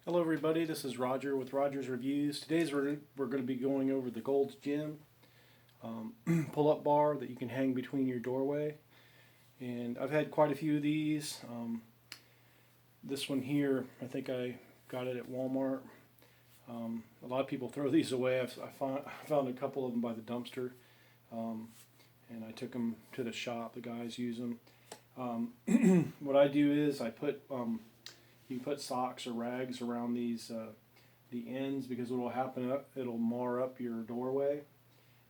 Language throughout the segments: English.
Hello everybody, this is Roger with Roger's Reviews. Today's we're going to be going over the Gold's Gym pull-up bar that you can hang between your doorway. And I've had quite a few of these. This one here, I think I got it at Walmart. A lot of people throw these away. I found a couple of them by the dumpster, and I took them to the shop. The guys use them. What I do is I put you can put socks or rags around these the ends, because what will happen, it'll mar up your doorway.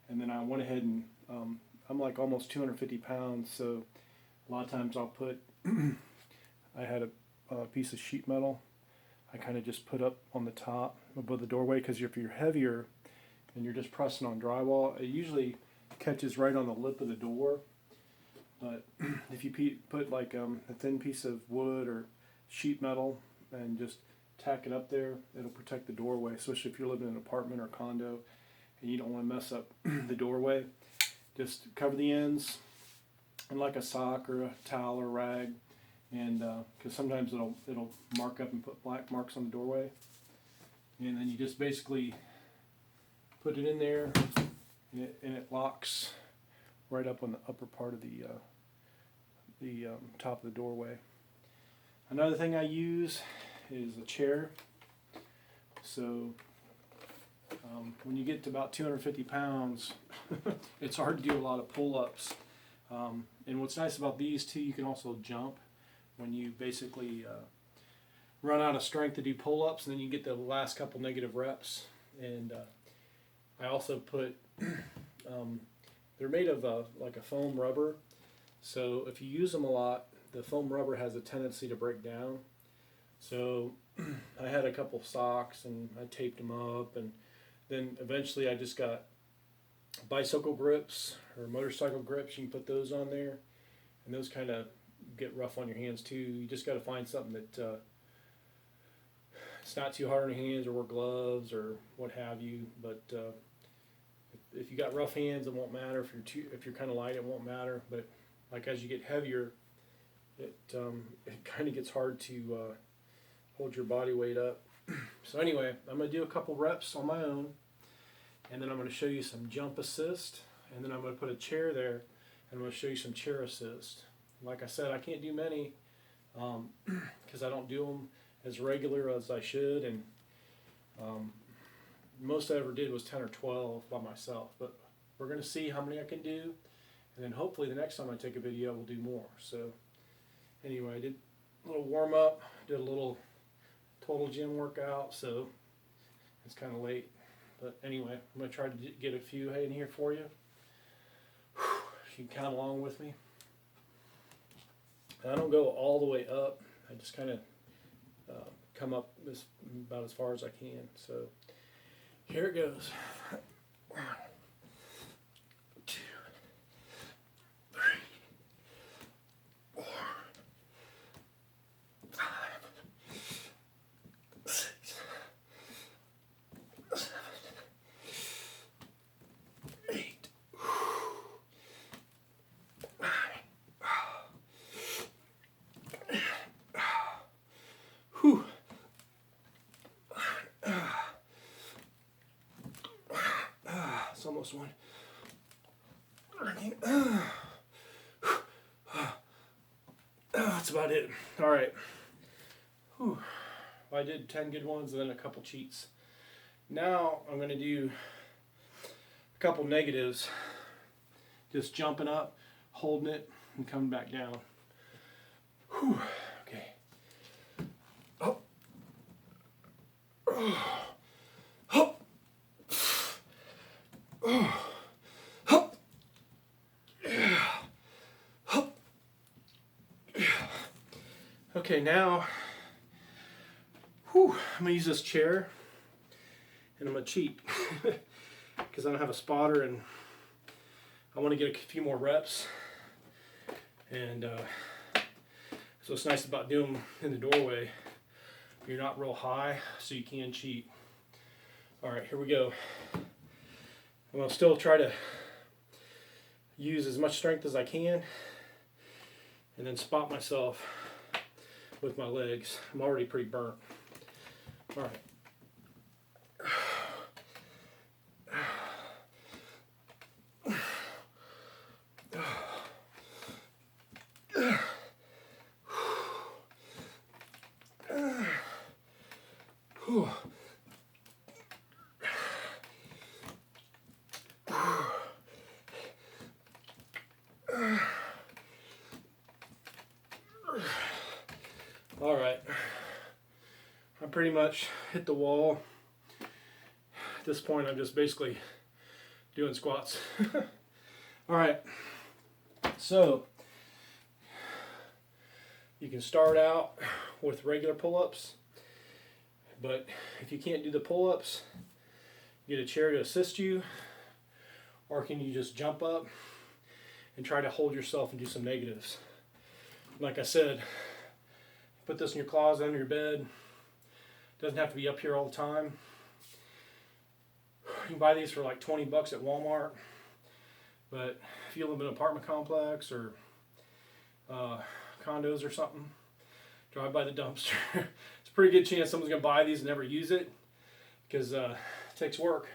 And then I went ahead and I'm like almost 250 pounds, so a lot of times I'll put I had a piece of sheet metal I kind of just put up on the top above the doorway, because if you're heavier and you're just pressing on drywall, it usually catches right on the lip of the door. But if you put like a thin piece of wood or sheet metal and just tack it up there, it'll protect the doorway, especially if you're living in an apartment or condo and you don't want to mess up the doorway. Just cover the ends in like a sock or a towel or rag, and because sometimes it'll mark up and put black marks on the doorway. And then you just basically put it in there, and it locks right up on the upper part of the top of the doorway. Another thing I use is a chair. So when you get to about 250 pounds, it's hard to do a lot of pull-ups. And what's nice about these too, you can also jump when you basically run out of strength to do pull-ups, and then you get the last couple negative reps. And I also put, they're made of like a foam rubber. So if you use them a lot, the foam rubber has a tendency to break down. So I had a couple socks and I taped them up, and then eventually I just got bicycle grips or motorcycle grips. You can put those on there, and those kind of get rough on your hands too. You just got to find something that it's not too hard on your hands, or wear gloves or what have you. But if you got rough hands, it won't matter. If you're kind of light, it won't matter. But like as you get heavier, it kind of gets hard to hold your body weight up. So anyway, I'm going to do a couple reps on my own, and then I'm going to show you some jump assist, and then I'm going to put a chair there, and I'm going to show you some chair assist. Like I said, I can't do many because I don't do them as regular as I should, and most I ever did was 10 or 12 by myself. But we're going to see how many I can do, and then hopefully the next time I take a video, we'll do more. So anyway, I did a little warm up, did a little total gym workout, so it's kind of late. But anyway, I'm going to try to get a few in here for you. You can count along with me. And I don't go all the way up. I just kind of come up about as far as I can. So here it goes. 1, 2, 3, 4, 5, 6, 7, 8, 9. Whew. It's almost one. That's about it. All right. Whew. I did 10 good ones and then a couple cheats. Now I'm going to do a couple negatives. Just jumping up, holding it, and coming back down. Whew. Okay. Oh. Oh. Oh. Oh. Oh. Yeah. Oh. Yeah. Okay, now I'm going to use this chair, and I'm going to cheat because I don't have a spotter, and I want to get a few more reps. And so what's nice about doing them in the doorway, you're not real high, so you can cheat. All right, here we go. I'm going to still try to use as much strength as I can, and then spot myself with my legs. I'm already pretty burnt. All right. All right, I pretty much hit the wall. At this point, I'm just basically doing squats. All right, so you can start out with regular pull-ups, but if you can't do the pull-ups, get a chair to assist you, or can you just jump up and try to hold yourself and do some negatives. Like I said, put this in your closet, under your bed. Doesn't have to be up here all the time. You can buy these for like 20 bucks at Walmart. But if you live in an apartment complex or condos or something, drive by the dumpster. It's a pretty good chance someone's going to buy these and never use it, because it takes work.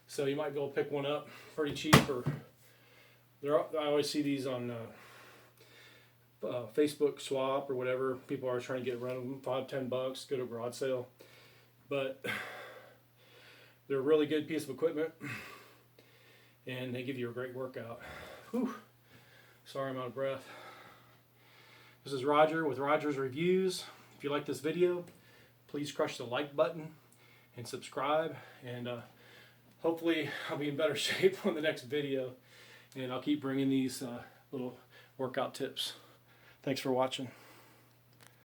So you might be able to pick one up pretty cheap. Or I always see these on Facebook swap or whatever. People are trying to get rid of them, $5-10, go to a garage sale. But they're a really good piece of equipment, and they give you a great workout. Whew. Sorry, I'm out of breath. This is Roger with Roger's Reviews. If you like this video, please crush the like button and subscribe, and hopefully I'll be in better shape on the next video, and I'll keep bringing these little workout tips. Thanks for watching.